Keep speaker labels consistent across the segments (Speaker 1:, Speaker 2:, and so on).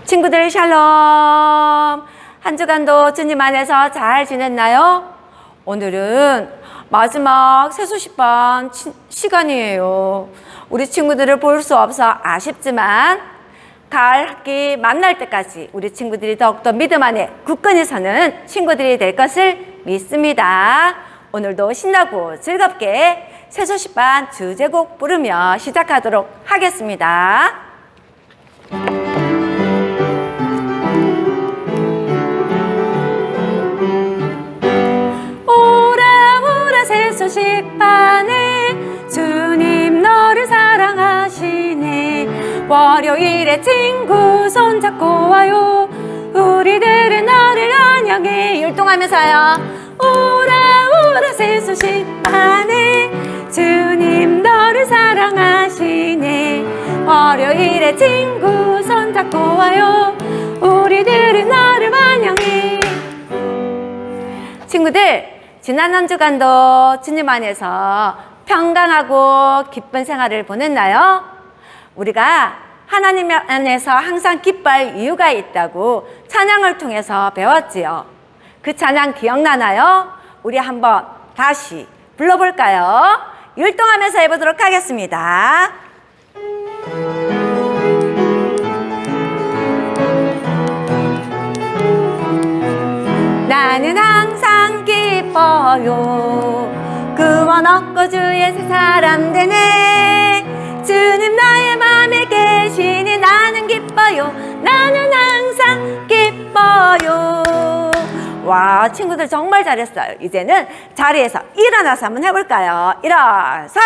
Speaker 1: 친구들 샬롬. 한 주간도 주님 안에서 잘 지냈나요? 오늘은 마지막 세수시반 시간이에요. 우리 친구들을 볼 수 없어 아쉽지만 가을 학기 만날 때까지 우리 친구들이 더욱더 믿음 안에 굳건히 서는 친구들이 될 것을 믿습니다. 오늘도 신나고 즐겁게 세수시반 주제곡 부르며 시작하도록 하겠습니다. 세수식반에 주님 너를 사랑하시네. 월요일에 친구 손잡고 와요. 우리들은 너를 안녕해. 율동하면서요. 오라 오라 세수식반에 주님 너를 사랑하시네. 월요일에 친구 손잡고 와요. 우리들은 너를 환영해. 친구들, 지난 한 주간도 주님 안에서 평강하고 기쁜 생활을 보냈나요? 우리가 하나님 안에서 항상 기뻐할 이유가 있다고 찬양을 통해서 배웠지요. 그 찬양 기억나나요? 우리 한번 다시 불러볼까요? 율동하면서 해보도록 하겠습니다. 나는 항상 기뻐요. 구원 얻고 주의 새 사람 되네. 주님 나의 맘에 계시니 나는 기뻐요. 나는 항상 기뻐요. 와, 친구들 정말 잘했어요. 이제는 자리에서 일어나서 한번 해볼까요? 일어서.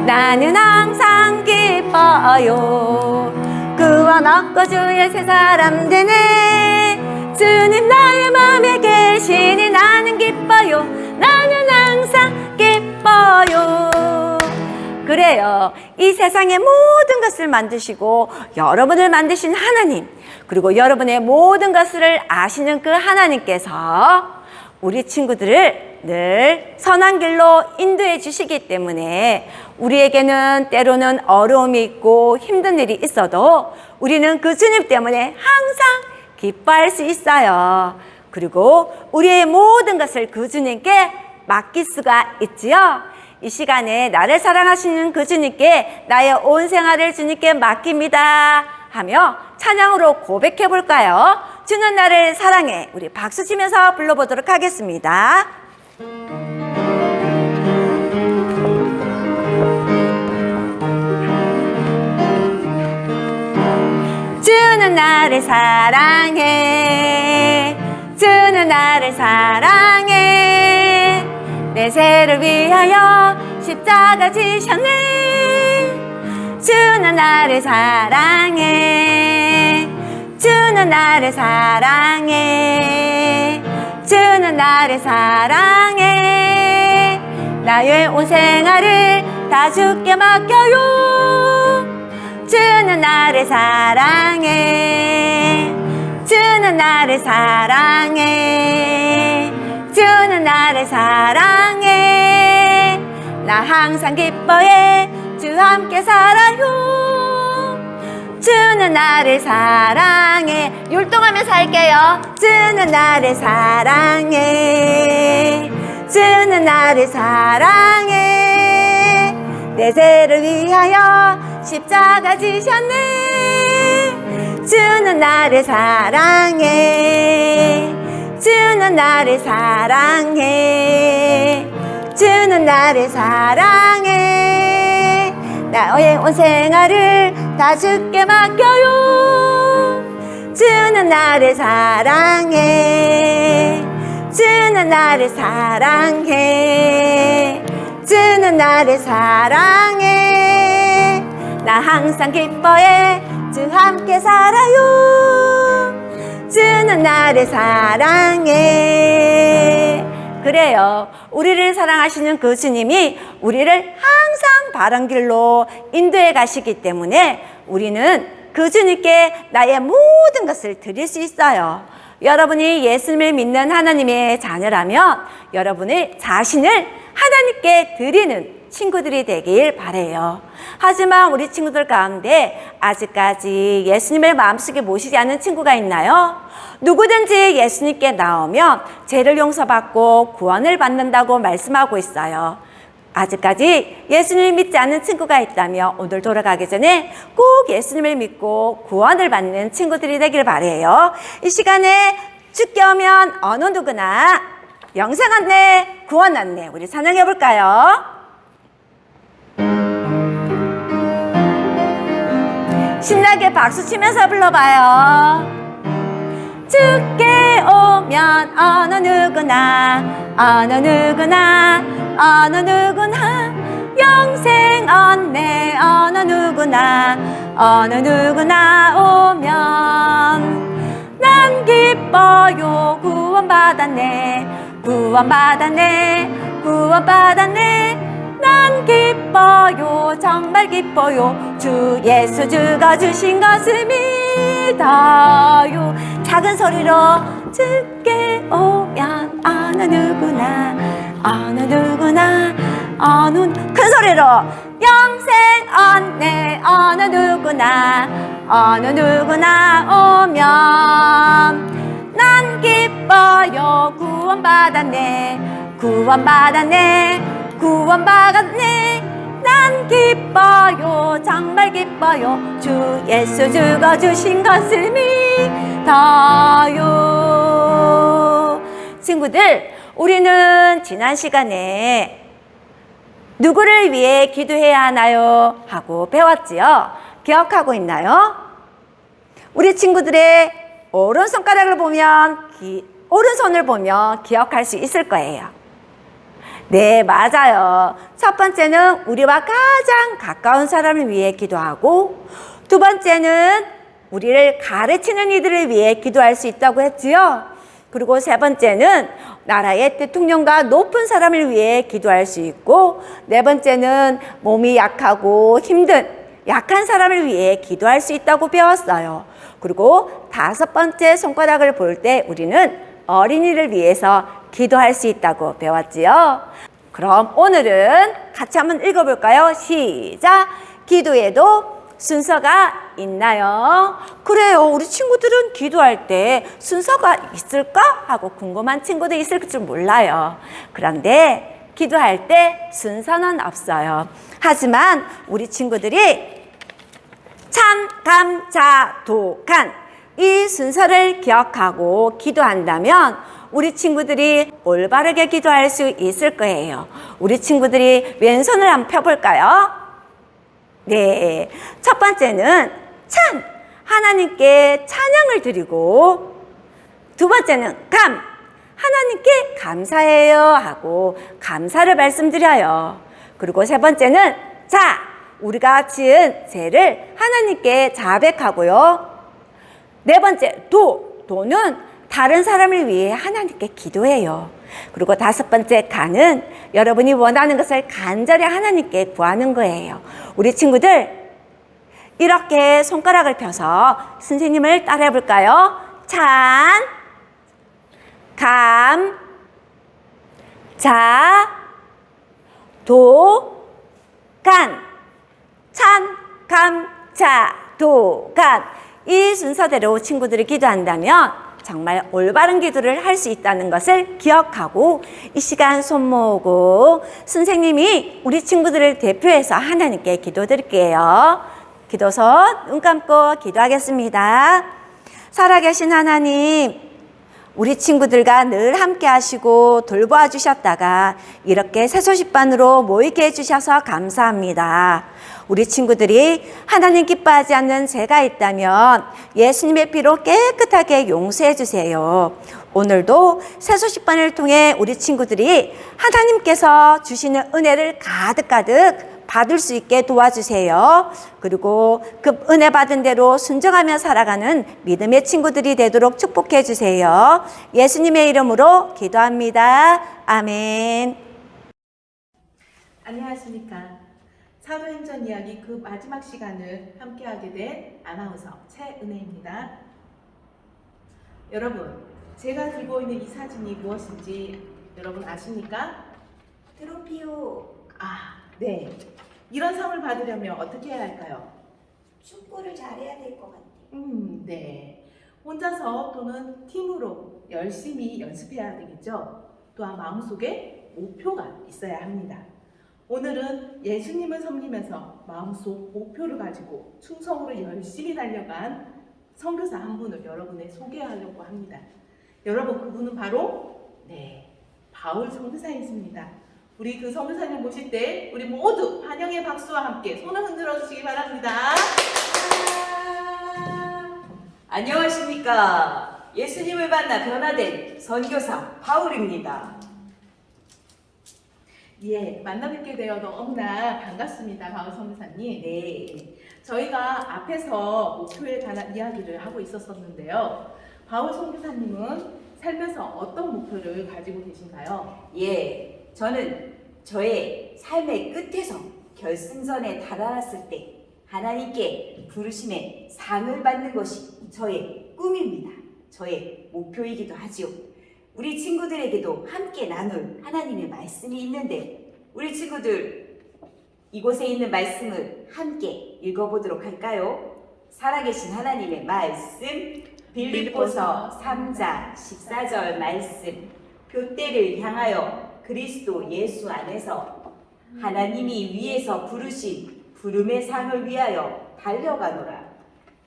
Speaker 1: 나는 항상 기뻐요. 구원 얻고 주의 새 사람 되네. 주님 나의 맘에 계시니 나는 기뻐요. 나는 항상 기뻐요. 그래요. 이 세상의 모든 것을 만드시고 여러분을 만드신 하나님, 그리고 여러분의 모든 것을 아시는 그 하나님께서 우리 친구들을 늘 선한 길로 인도해 주시기 때문에 우리에게는 때로는 어려움이 있고 힘든 일이 있어도 우리는 그 주님 때문에 항상 기뻐할 수 있어요. 그리고 우리의 모든 것을 그 주님께 맡길 수가 있지요. 이 시간에 나를 사랑하시는 그 주님께 나의 온 생활을 주님께 맡깁니다 하며 찬양으로 고백해 볼까요? 주는 나를 사랑해. 우리 박수 치면서 불러보도록 하겠습니다. 주는 나를 사랑해. 주는 나를 사랑해. 내 죄를 위하여 십자가 지셨네. 주는 나를 사랑해. 주는 나를 사랑해. 주는 나를 사랑해. 나의 온 생활을 다 주께 맡겨요. 주는 나를 사랑해. 주는 나를 사랑해. 주는 나를 사랑해. 나 항상 기뻐해. 주 함께 살아요. 주는 나를 사랑해. 율동하면서 할게요. 주는 나를 사랑해. 주는 나를 사랑해. 내 죄를 위하여 십자가 지셨네. 주는 나를 사랑해. 주는 나를 사랑해. 주는 나를 사랑해. 나의 온 생활을 다 주께 맡겨요. 주는 나를 사랑해. 주는 나를 사랑해. 주는 나를 사랑해. 나 항상 기뻐해. 주 함께 살아요. 주는 나를 사랑해. 그래요. 우리를 사랑하시는 그 주님이 우리를 항상 바른 길로 인도해 가시기 때문에 우리는 그 주님께 나의 모든 것을 드릴 수 있어요. 여러분이 예수님을 믿는 하나님의 자녀라면 여러분의 자신을 하나님께 드리는 친구들이 되길 바라요. 하지만 우리 친구들 가운데 아직까지 예수님을 마음속에 모시지 않은 친구가 있나요? 누구든지 예수님께 나오면 죄를 용서받고 구원을 받는다고 말씀하고 있어요. 아직까지 예수님을 믿지 않는 친구가 있다면 오늘 돌아가기 전에 꼭 예수님을 믿고 구원을 받는 친구들이 되길 바라요. 이 시간에 주께 오면 어느 누구나 영생 안내, 구원 안내 우리 찬양해 볼까요? 신나게 박수 치면서 불러봐요. 주께 오면 어느 누구나 어느 누구나 어느 누구나 영생 얻네 어느 누구나 어느 누구나 오면 난 기뻐요 구원받았네 구원받았네 구원받았네 난 기뻐요 정말 기뻐요 주 예수 주가 주신 것을 믿어요 작은 소리로 주께 오면 어느 누구나 어느 누구나 어느 큰 소리로 영생 얻네 어느 누구나 어느 누구나 오면 난 기뻐요 구원받았네 구원받았네 구원받았네 난 기뻐요 정말 기뻐요 주 예수 주가 주신 것을 믿어요. 친구들, 우리는 지난 시간에 누구를 위해 기도해야 하나요? 하고 배웠지요. 기억하고 있나요? 우리 친구들의 오른손가락을 보면 오른손을 보면 기억할 수 있을 거예요. 네, 맞아요. 첫 번째는 우리와 가장 가까운 사람을 위해 기도하고 두 번째는 우리를 가르치는 이들을 위해 기도할 수 있다고 했지요. 그리고 세 번째는 나라의 대통령과 높은 사람을 위해 기도할 수 있고 네 번째는 몸이 약하고 힘든 약한 사람을 위해 기도할 수 있다고 배웠어요. 그리고 다섯 번째 손가락을 볼 때 우리는 어린이를 위해서 기도할 수 있다고 배웠지요. 그럼 오늘은 같이 한번 읽어볼까요? 시작! 기도에도 순서가 있나요? 그래요. 우리 친구들은 기도할 때 순서가 있을까? 하고 궁금한 친구도 있을 줄 몰라요. 그런데 기도할 때 순서는 없어요. 하지만 우리 친구들이 참, 감, 자, 도, 간 이 순서를 기억하고 기도한다면 우리 친구들이 올바르게 기도할 수 있을 거예요. 우리 친구들이 왼손을 한번 펴볼까요? 네, 첫 번째는 참, 하나님께 찬양을 드리고 두 번째는 감, 하나님께 감사해요 하고 감사를 말씀드려요. 그리고 세 번째는 자, 우리가 지은 죄를 하나님께 자백하고요. 네 번째, 도는 다른 사람을 위해 하나님께 기도해요. 그리고 다섯 번째, 간은 여러분이 원하는 것을 간절히 하나님께 구하는 거예요. 우리 친구들 이렇게 손가락을 펴서 선생님을 따라해 볼까요? 찬, 감, 자, 도, 간. 찬, 감, 자, 도, 간. 이 순서대로 친구들이 기도한다면 정말 올바른 기도를 할 수 있다는 것을 기억하고 이 시간 손 모으고 선생님이 우리 친구들을 대표해서 하나님께 기도드릴게요. 기도서 눈 감고 기도하겠습니다. 살아계신 하나님, 우리 친구들과 늘 함께 하시고 돌보아 주셨다가 이렇게 새소식반으로 모이게 해주셔서 감사합니다. 우리 친구들이 하나님 기뻐하지 않는 죄가 있다면 예수님의 피로 깨끗하게 용서해 주세요. 오늘도 새소식반을 통해 우리 친구들이 하나님께서 주시는 은혜를 가득가득 받을 수 있게 도와주세요. 그리고 그 은혜 받은 대로 순종하며 살아가는 믿음의 친구들이 되도록 축복해 주세요. 예수님의 이름으로 기도합니다. 아멘.
Speaker 2: 안녕하십니까. 사도행전 이야기 그 마지막 시간을 함께하게 된 아나운서 최은혜입니다. 여러분, 제가 들고 있는 이 사진이 무엇인지 여러분 아십니까?
Speaker 3: 트로피요.
Speaker 2: 아, 네. 이런 상을 받으려면 어떻게 해야 할까요?
Speaker 3: 축구를 잘해야 될 것 같아요.
Speaker 2: 네. 혼자서 또는 팀으로 열심히 연습해야 되겠죠. 또한 마음속에 목표가 있어야 합니다. 오늘은 예수님을 섬기면서 마음속 목표를 가지고 충성으로 열심히 달려간 선교사 한 분을 여러분에 소개하려고 합니다. 여러분, 그분은 바로 바울 선교사님이십니다. 우리 그 선교사님 모실 때 우리 모두 환영의 박수와 함께 손을 흔들어 주시기 바랍니다.
Speaker 1: 안녕하십니까. 예수님을 만나 변화된 선교사 바울입니다.
Speaker 2: 예, 만나 뵙게 되어 너무나 반갑습니다, 바울 선교사님.
Speaker 1: 네.
Speaker 2: 저희가 앞에서 목표에 관한 이야기를 하고 있었었는데요. 바울 선교사님은 살면서 어떤 목표를 가지고 계신가요?
Speaker 1: 예, 저는 저의 삶의 끝에서 결승선에 달아났을 때 하나님께 부르심의 상을 받는 것이 저의 꿈입니다. 저의 목표이기도 하지요. 우리 친구들에게도 함께 나눌 하나님의 말씀이 있는데 우리 친구들 이곳에 있는 말씀을 함께 읽어보도록 할까요? 살아계신 하나님의 말씀 빌립보서 3장 14절 말씀 표대를 향하여 그리스도 예수 안에서 하나님이 위에서 부르신 부름의 상을 위하여 달려가노라.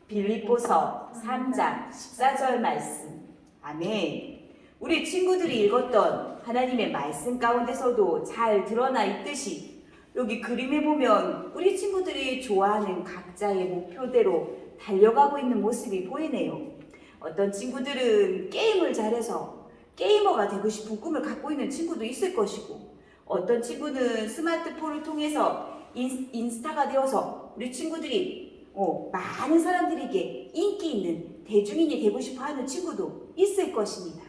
Speaker 1: 빌립보서 3장 14절 말씀. 아멘. 우리 친구들이 읽었던 하나님의 말씀 가운데서도 잘 드러나 있듯이 여기 그림에 보면 우리 친구들이 좋아하는 각자의 목표대로 달려가고 있는 모습이 보이네요. 어떤 친구들은 게임을 잘해서 게이머가 되고 싶은 꿈을 갖고 있는 친구도 있을 것이고 어떤 친구는 스마트폰을 통해서 인스타가 되어서 우리 친구들이 많은 사람들에게 인기 있는 대중인이 되고 싶어 하는 친구도 있을 것입니다.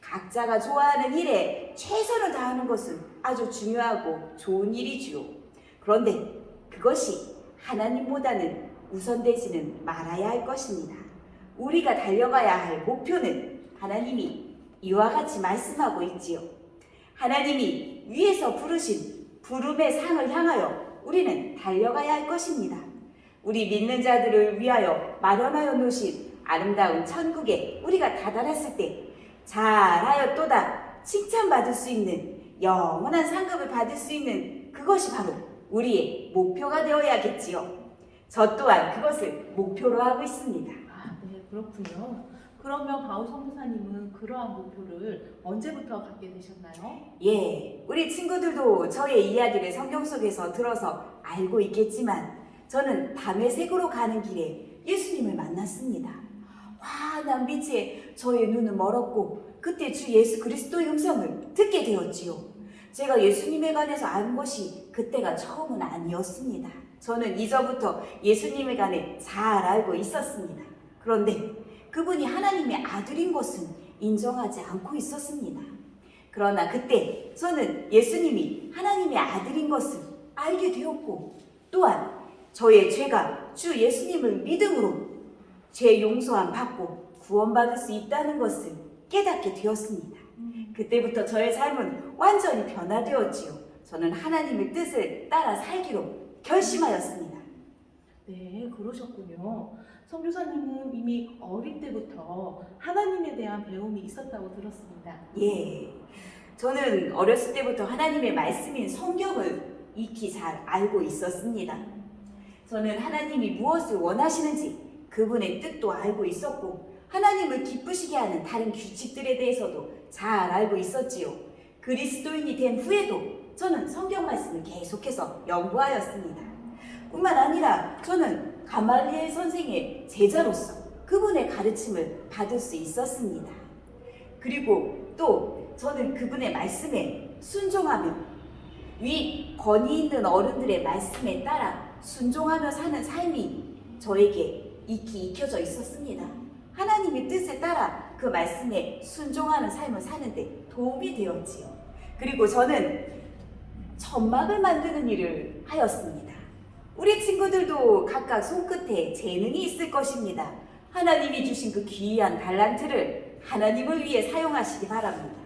Speaker 1: 각자가 좋아하는 일에 최선을 다하는 것은 아주 중요하고 좋은 일이지요. 그런데 그것이 하나님보다는 우선되지는 말아야 할 것입니다. 우리가 달려가야 할 목표는 하나님이 이와 같이 말씀하고 있지요. 하나님이 위에서 부르신 부름의 상을 향하여 우리는 달려가야 할 것입니다. 우리 믿는 자들을 위하여 마련하여 놓으신 아름다운 천국에 우리가 다다랐을 때 잘하였도다 칭찬받을 수 있는 영원한 상급을 받을 수 있는 그것이 바로 우리의 목표가 되어야겠지요. 저 또한 그것을 목표로 하고 있습니다.
Speaker 2: 아, 네, 그렇군요. 그러면 바울 선교사님은 그러한 목표를 언제부터 갖게 되셨나요?
Speaker 1: 예, 우리 친구들도 저의 이야기를 성경 속에서 들어서 알고 있겠지만 저는 다메섹으로 가는 길에 예수님을 만났습니다. 환한 빛에 저의 눈은 멀었고 그때 주 예수 그리스도의 음성을 듣게 되었지요. 제가 예수님에 관해서 아는 것이 그때가 처음은 아니었습니다. 저는 이전부터 예수님에 관해 잘 알고 있었습니다. 그런데 그분이 하나님의 아들인 것은 인정하지 않고 있었습니다. 그러나 그때 저는 예수님이 하나님의 아들인 것을 알게 되었고 또한 저의 죄가 주 예수님을 믿음으로 죄 용서함 받고 구원받을 수 있다는 것을 깨닫게 되었습니다. 그때부터 저의 삶은 완전히 변화되었지요. 저는 하나님의 뜻을 따라 살기로 결심하였습니다.
Speaker 2: 네, 그러셨군요. 선교사님은 이미 어릴 때부터 하나님에 대한 배움이 있었다고 들었습니다.
Speaker 1: 예, 저는 어렸을 때부터 하나님의 말씀인 성경을 익히 잘 알고 있었습니다. 저는 하나님이 무엇을 원하시는지 그분의 뜻도 알고 있었고 하나님을 기쁘시게 하는 다른 규칙들에 대해서도 잘 알고 있었지요. 그리스도인이 된 후에도 저는 성경 말씀을 계속해서 연구하였습니다. 뿐만 아니라 저는 가말리엘 선생의 제자로서 그분의 가르침을 받을 수 있었습니다. 그리고 또 저는 그분의 말씀에 순종하며 위 권위 있는 어른들의 말씀에 따라 순종하며 사는 삶이 저에게 익히 익혀져 있었습니다. 하나님의 뜻에 따라 그 말씀에 순종하는 삶을 사는데 도움이 되었지요. 그리고 저는 천막을 만드는 일을 하였습니다. 우리 친구들도 각각 손끝에 재능이 있을 것입니다. 하나님이 주신 그 귀한 달란트를
Speaker 4: 하나님을 위해 사용하시기 바랍니다.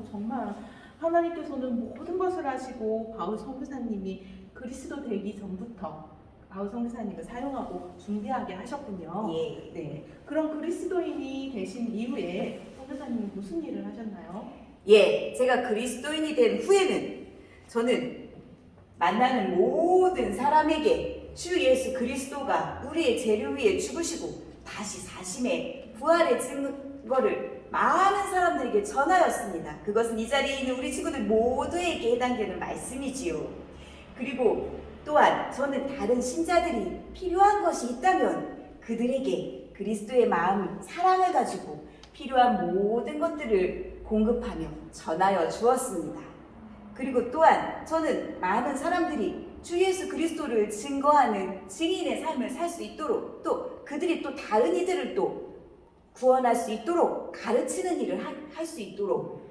Speaker 2: 정말 하나님께서는 모든 것을 하시고 바울 선교사님이 그리스도 되기 전부터 바울 선교사님을 사용하고 준비하게 하셨군요.
Speaker 4: 예.
Speaker 2: 네. 그럼 그리스도인이 되신 이후에 선교사님은 무슨 일을 하셨나요?
Speaker 4: 예, 제가 그리스도인이 된 후에는 저는 만나는 모든 사람에게 주 예수 그리스도가 우리의 죄를 위해 죽으시고 다시 사심에 부활의 증거를 많은 사람들에게 전하였습니다. 그것은 이 자리에 있는 우리 친구들 모두에게 해당되는 말씀이지요. 그리고 또한 저는 다른 신자들이 필요한 것이 있다면 그들에게 그리스도의 마음, 사랑을 가지고 필요한 모든 것들을 공급하며 전하여 주었습니다. 그리고 또한 저는 많은 사람들이 주 예수 그리스도를 증거하는 증인의 삶을 살 수 있도록 또 그들이 또 다른 이들을 또 구원할 수 있도록 가르치는 일을 할 수 있도록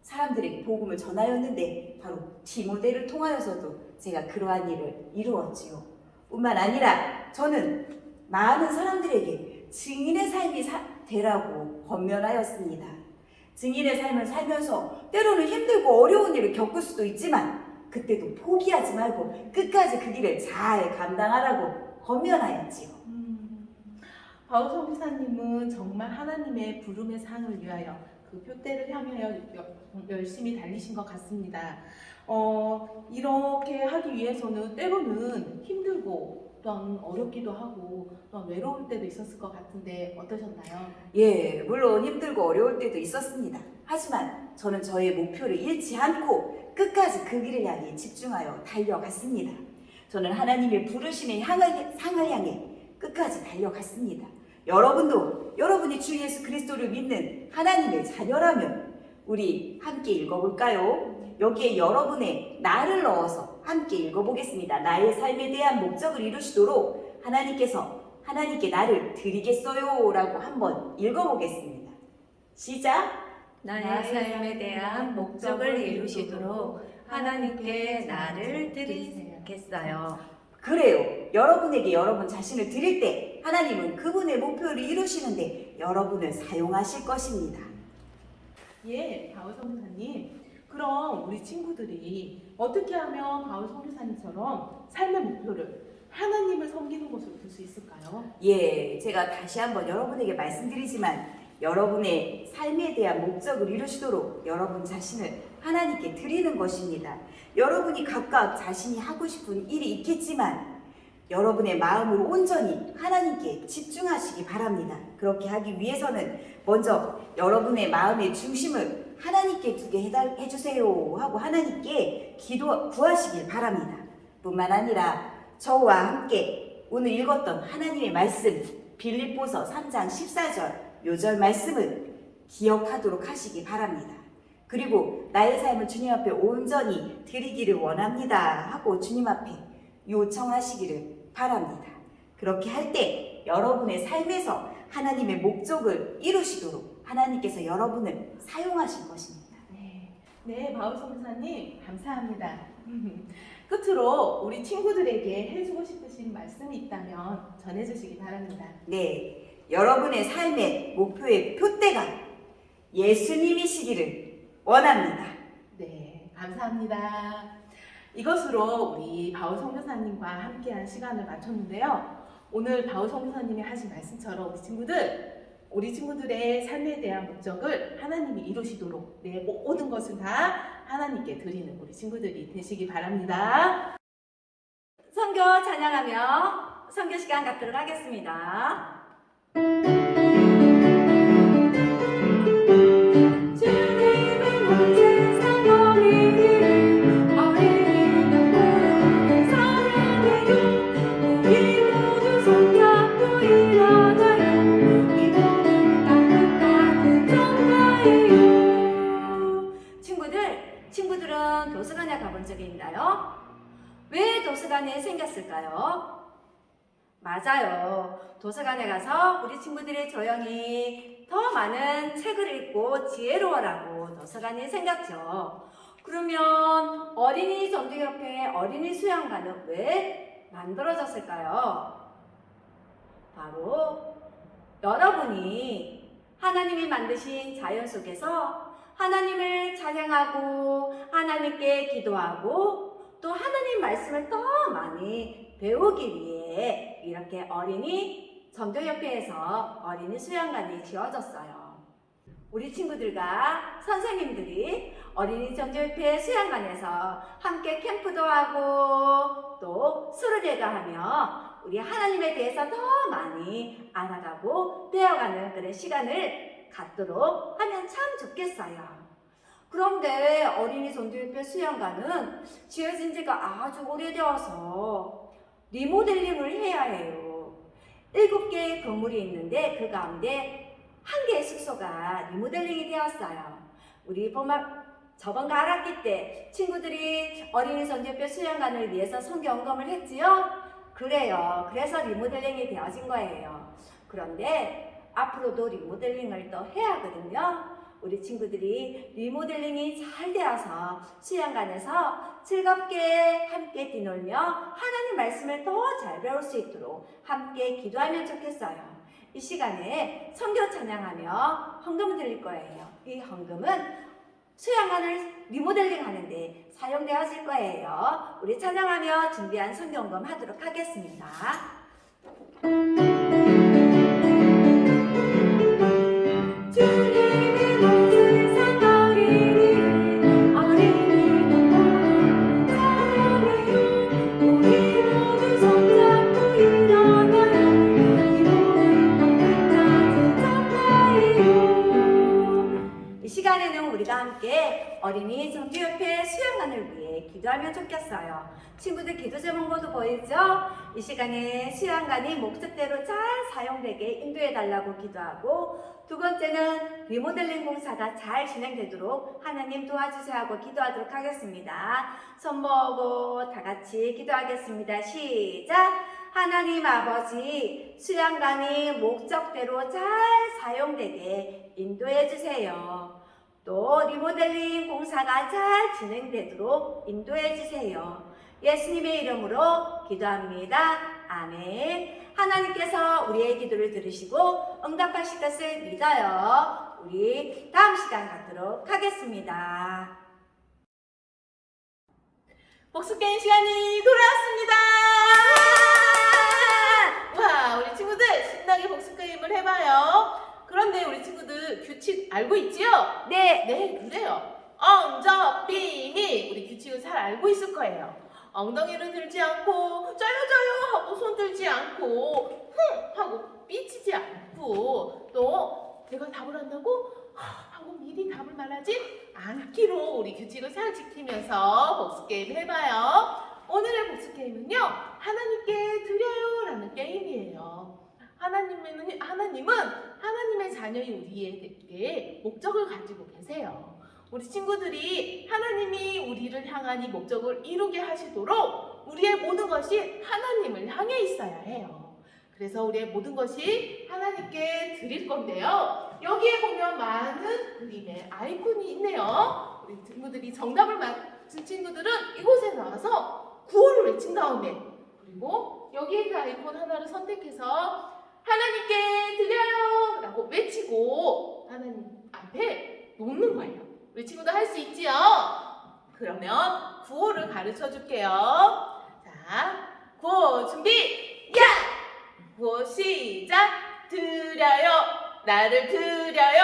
Speaker 4: 사람들에게 복음을 전하였는데 바로 디모데를 통하여서도 제가 그러한 일을 이루었지요. 뿐만 아니라 저는 많은 사람들에게 증인의 삶이 되라고 권면하였습니다. 증인의 삶을 살면서 때로는 힘들고 어려운 일을 겪을 수도 있지만 그때도 포기하지 말고 끝까지 그 길을 잘 감당하라고 권면하였지요.
Speaker 2: 바울 선교사님은 정말 하나님의 부름의 상을 위하여 그 표대를 향하여 열심히 달리신 것 같습니다. 이렇게 하기 위해서는 때로는 힘들고 또한 어렵기도 하고 또한 외로울 때도 있었을 것 같은데 어떠셨나요?
Speaker 4: 예, 물론 힘들고 어려울 때도 있었습니다. 하지만 저는 저의 목표를 잃지 않고 끝까지 그 길을 향해 집중하여 달려갔습니다. 저는 하나님의 부르심의 상을 향해 끝까지 달려갔습니다. 여러분도 여러분이 주 예수 그리스도를 믿는 하나님의 자녀라면 우리 함께 읽어볼까요? 여기에 여러분의 나를 넣어서 함께 읽어보겠습니다. 나의 삶에 대한 목적을 이루시도록 하나님께 나를 드리겠어요 라고 한번 읽어보겠습니다. 시작!
Speaker 1: 나의 삶에 대한 목적을 이루시도록 하나님께 나를 드리겠어요.
Speaker 4: 그래요. 여러분에게 여러분 자신을 드릴 때 하나님은 그분의 목표를 이루시는데 여러분을 사용하실 것입니다.
Speaker 2: 예, 바울 선교사님. 그럼 우리 친구들이 어떻게 하면 바울 선교사님처럼 삶의 목표를 하나님을 섬기는 곳으로 둘 수 있을까요?
Speaker 4: 예, 제가 다시 한번 여러분에게 말씀드리지만 여러분의 삶에 대한 목적을 이루시도록 여러분 자신을 하나님께 드리는 것입니다. 여러분이 각각 자신이 하고 싶은 일이 있겠지만 여러분의 마음을 온전히 하나님께 집중하시기 바랍니다. 그렇게 하기 위해서는 먼저 여러분의 마음의 중심을 하나님께 두게 해주세요 하고 하나님께 구하시길 바랍니다. 뿐만 아니라 저와 함께 오늘 읽었던 하나님의 말씀 빌립보서 3장 14절 요절 말씀을 기억하도록 하시기 바랍니다. 그리고 나의 삶을 주님 앞에 온전히 드리기를 원합니다 하고 주님 앞에 요청하시기를 바랍니다. 그렇게 할 때 여러분의 삶에서 하나님의 목적을 이루시도록 하나님께서 여러분을 사용하실 것입니다.
Speaker 2: 네, 바울 선교사님 감사합니다. 끝으로 우리 친구들에게 해주고 싶으신 말씀이 있다면 전해주시기 바랍니다.
Speaker 4: 네, 여러분의 삶의 목표의 표대가 예수님이시기를 원합니다.
Speaker 2: 네, 감사합니다. 이것으로 우리 바울 선교사님과 함께한 시간을 마쳤는데요. 오늘 바울 선교사님이 하신 말씀처럼 우리 친구들의 삶에 대한 목적을 하나님이 이루시도록 내 모든 것을 다 하나님께 드리는 우리 친구들이 되시기 바랍니다.
Speaker 1: 선교 찬양하며 선교 시간 갖도록 하겠습니다. 주님을 온 세상 어린이를 어린이는 사랑해요. 우리 모두 손잡고 일어나요. 이번은 따뜻한 정말이요. 친구들은 도서관에 가본 적이 있나요? 왜 도서관에 생겼을까요? 맞아요. 도서관에 가서 우리 친구들이 조용히 더 많은 책을 읽고 지혜로워라고 도서관이 생겼죠. 그러면 어린이 전도협회 어린이 수양관은 왜 만들어졌을까요? 바로 여러분이 하나님이 만드신 자연 속에서 하나님을 찬양하고 하나님께 기도하고 또 하나님 말씀을 더 많이 배우기 위해 이렇게 어린이 전도협회에서 어린이 수양관이 지어졌어요. 우리 친구들과 선생님들이 어린이 전도협회 수양관에서 함께 캠프도 하고 또 수련회도 하며 우리 하나님에 대해서 더 많이 알아가고 배워가는 그런 시간을 갖도록 하면 참 좋겠어요. 그런데 어린이 전도협회 수양관은 지어진 지가 아주 오래되어서 리모델링을 해야 해요. 7개의 건물이 있는데 그 가운데 1개의 숙소가 리모델링이 되었어요. 우리 저번 가락기 때 친구들이 어린이 전도협회 수양관을 위해서 성경검을 했지요? 그래요. 그래서 리모델링이 되어진 거예요. 그런데 앞으로도 리모델링을 또 해야 하거든요. 우리 친구들이 리모델링이 잘 되어서 수양관에서 즐겁게 함께 뛰놀며 하나님 말씀을 더 잘 배울 수 있도록 함께 기도하면 좋겠어요. 이 시간에 성경 찬양하며 헌금을 드릴 거예요. 이 헌금은 수양관을 리모델링 하는데 사용되어질 거예요. 우리 찬양하며 준비한 성경금 하도록 하겠습니다. 주님의 모든 상거리니 어린이는 모두 찬양해요. 우리 모두 손잡고 일어나요. 이 모든 끝까지 전파해요. 이 시간에는 우리가 함께 어린이 전도협회 수양관을 위해 기도하면 좋겠어요. 친구들 기도 제목도 보이죠? 이 시간에 수양관이 목적대로 잘 사용되게 인도해달라고 기도하고, 두 번째는 리모델링 공사가 잘 진행되도록 하나님 도와주세요 하고 기도하도록 하겠습니다. 손 모으고 다 같이 기도하겠습니다. 시작! 하나님 아버지, 수양관이 목적대로 잘 사용되게 인도해 주세요. 또 리모델링 공사가 잘 진행되도록 인도해 주세요. 예수님의 이름으로 기도합니다. 아멘. 하나님께서 우리의 기도를 들으시고 응답하실 것을 믿어요. 우리 다음 시간 갖도록 하겠습니다.
Speaker 2: 복습게임 시간이 돌아왔습니다. 와, 우리 친구들 신나게 복습게임을 해봐요. 그런데 우리 친구들 규칙 알고 있지요?
Speaker 1: 네.
Speaker 2: 네, 그래요. 엉접비미 우리 규칙을 잘 알고 있을 거예요. 엉덩이를 들지 않고 짜요짜요 하고 손 들지 않고 흥 하고 삐치지 않고, 또 내가 답을 한다고 하고 미리 답을 말하지 않기로 우리 규칙을 잘 지키면서 복습게임 해봐요. 오늘의 복습게임은요, 하나님께 드려요 라는 게임이에요. 하나님은 하나님의 자녀인 우리에게 목적을 가지고 계세요. 우리 친구들이 하나님이 우리를 향한 이 목적을 이루게 하시도록 우리의 모든 것이 하나님을 향해 있어야 해요. 그래서 우리의 모든 것이 하나님께 드릴 건데요. 여기에 보면 많은 그림의 아이콘이 있네요. 우리 친구들이 정답을 맞춘 친구들은 이곳에 나와서 구호를 외친 다음에, 그리고 여기에 있는 아이콘 하나를 선택해서 하나님께 드려요 라고 외치고 하나님 앞에 놓는 거예요. 우리 친구들 할 수 있지요? 그러면 구호를 가르쳐 줄게요. 자, 구호 준비! 야! 구호 시작! 드려요, 나를 드려요.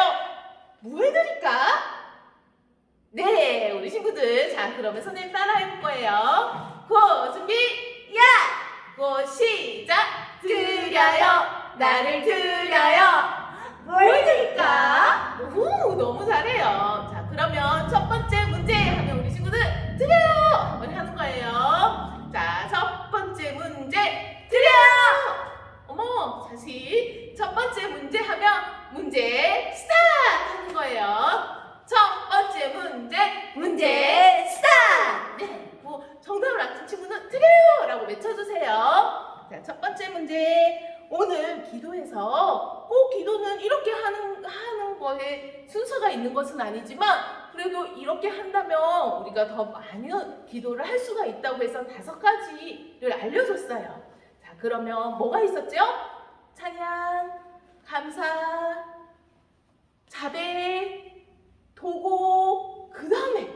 Speaker 2: 뭐 해드릴까? 네, 우리 친구들, 자, 그러면 선생님 따라 해볼 거예요. 구호 준비! 야! 구호 시작! 드려요, 나를 드려요. 뭘 드릴까? 오, 너무 잘해요. 자, 그러면 첫 번째 문제 하면 우리 친구들 드려요 한번 하는 거예요. 자, 첫 번째 문제 드려요. 어머, 다시 첫 번째 문제 하면 문제 스타트 하는 거예요. 첫 번째 문제
Speaker 1: 스타트!
Speaker 2: 네, 뭐 정답을 아는 친구는 드려요 라고 외쳐주세요. 자, 첫 번째 문제. 오늘 기도에서 꼭 기도는 이렇게 하는 거에 순서가 있는 것은 아니지만, 그래도 이렇게 한다면 우리가 더 많은 기도를 할 수가 있다고 해서 5가지를 알려줬어요. 자, 그러면 뭐가 있었죠? 찬양, 감사, 자배, 도고, 그 다음에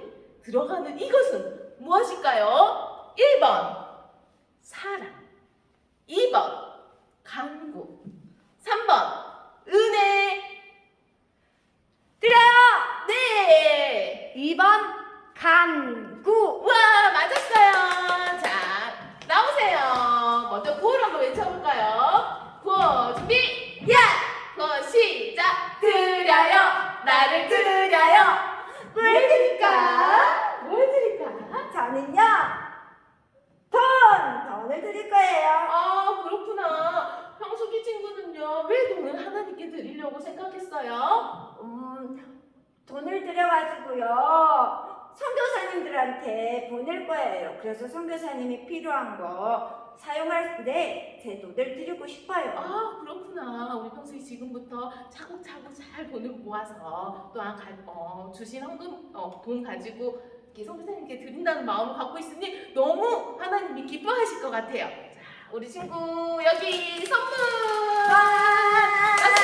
Speaker 2: 들어가는 이것은 무엇일까요? 1번 사랑, 2번 간구, 3번 은혜.
Speaker 1: 드려요.
Speaker 2: 네.
Speaker 1: 2번 간구.
Speaker 2: 와, 맞았어요. 자, 나오세요. 먼저 구호를 한번 외쳐볼까요? 구호 준비, 야! 구호 시작! 드려요, 나를 드려요. 뭘 드릴까? 뭘 드릴까?
Speaker 1: 저는요, 돈을 드릴 거예요.
Speaker 2: 아, 그렇구나. 형숙이 친구는요, 왜 돈을 하나님께 드리려고 생각했어요?
Speaker 1: 돈을 드려가지고요, 선교사님들한테 보낼 거예요. 그래서 선교사님이 필요한 거 사용할 때 제 돈을 드리고 싶어요.
Speaker 2: 아, 그렇구나. 우리 평소에 지금부터 차곡차곡 잘 돈을 모아서 또한 주신 헌금 돈 가지고 이렇게 선교사님께 드린다는 마음을 갖고 있으니 너무 하나님이 기뻐하실 것 같아요. 자, 우리 친구 여기 선물. 박수.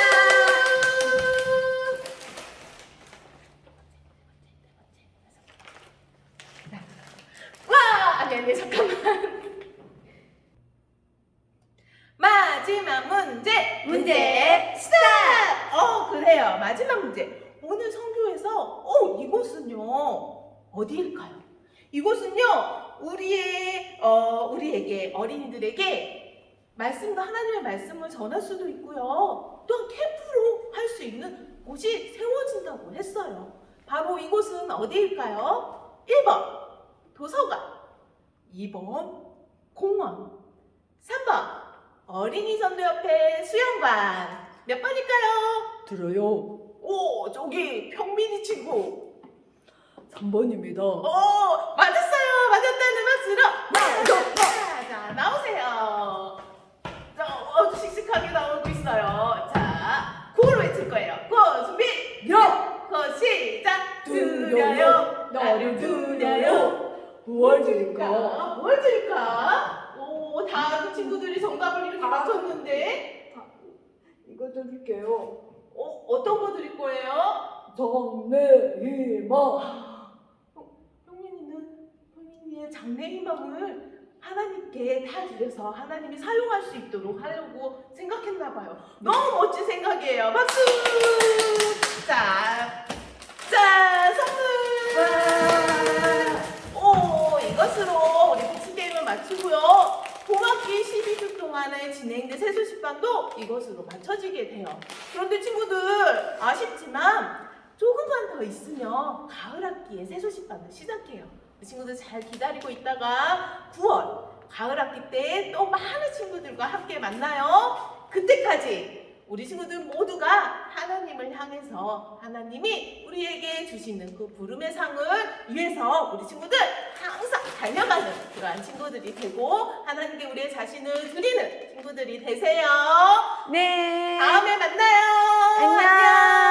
Speaker 2: 와, 아니 잠깐만. 마지막 문제 스탑! 그래요. 마지막 문제. 오늘 성교에서 이곳은요 어디일까요? 이곳은요 우리에게 어린이들에게 하나님의 말씀을 전할 수도 있고요. 또한 캠프로 할 수 있는 곳이 세워진다고 했어요. 바로 이곳은 어디일까요? 1번 도서관, 2번 공원, 3번 어린이 선교협회 수영관. 몇 번일까요?
Speaker 1: 들어요.
Speaker 2: 오, 저기 평민이 친구.
Speaker 1: 3번입니다.
Speaker 2: 맞았어요. 맞았다는 박수로. 자, 나오세요. 자, 씩씩하게 나오고 있어요. 자, 구호를 외칠 거예요. 구호 준비. 구호 시작. 드려요, 나를 드려요.
Speaker 1: 뭘
Speaker 2: 뭘 드릴까? 오, 다른 친구들이 정답을 이렇게 맞췄는데.
Speaker 1: 이거 드릴게요.
Speaker 2: 어떤 거 드릴 거예요?
Speaker 1: 장래희망.
Speaker 2: 형민이의 장래희망을 하나님께 다 드려서 하나님이 사용할 수 있도록 하려고 생각했나 봐요. 너무 멋진 생각이에요. 박수! 자, 선물! 이것으로 우리 피치 게임을 마치고요. 봄학기 12주 동안에 진행된 세수식반도 이것으로 마쳐지게 돼요. 그런데 친구들 아쉽지만 조금만 더 있으면 가을 학기에 세수식반을 시작해요. 우리 친구들 잘 기다리고 있다가 9월 가을 학기 때 또 많은 친구들과 함께 만나요. 그때까지 우리 친구들 모두가 하나님을 향해서 하나님이 우리에게 주시는 그 부름의 상을 위해서 우리 친구들 항상 달려가는 그러한 친구들이 되고 하나님께 우리의 자신을 드리는 친구들이 되세요.
Speaker 1: 네.
Speaker 2: 다음에 만나요.
Speaker 1: 안녕.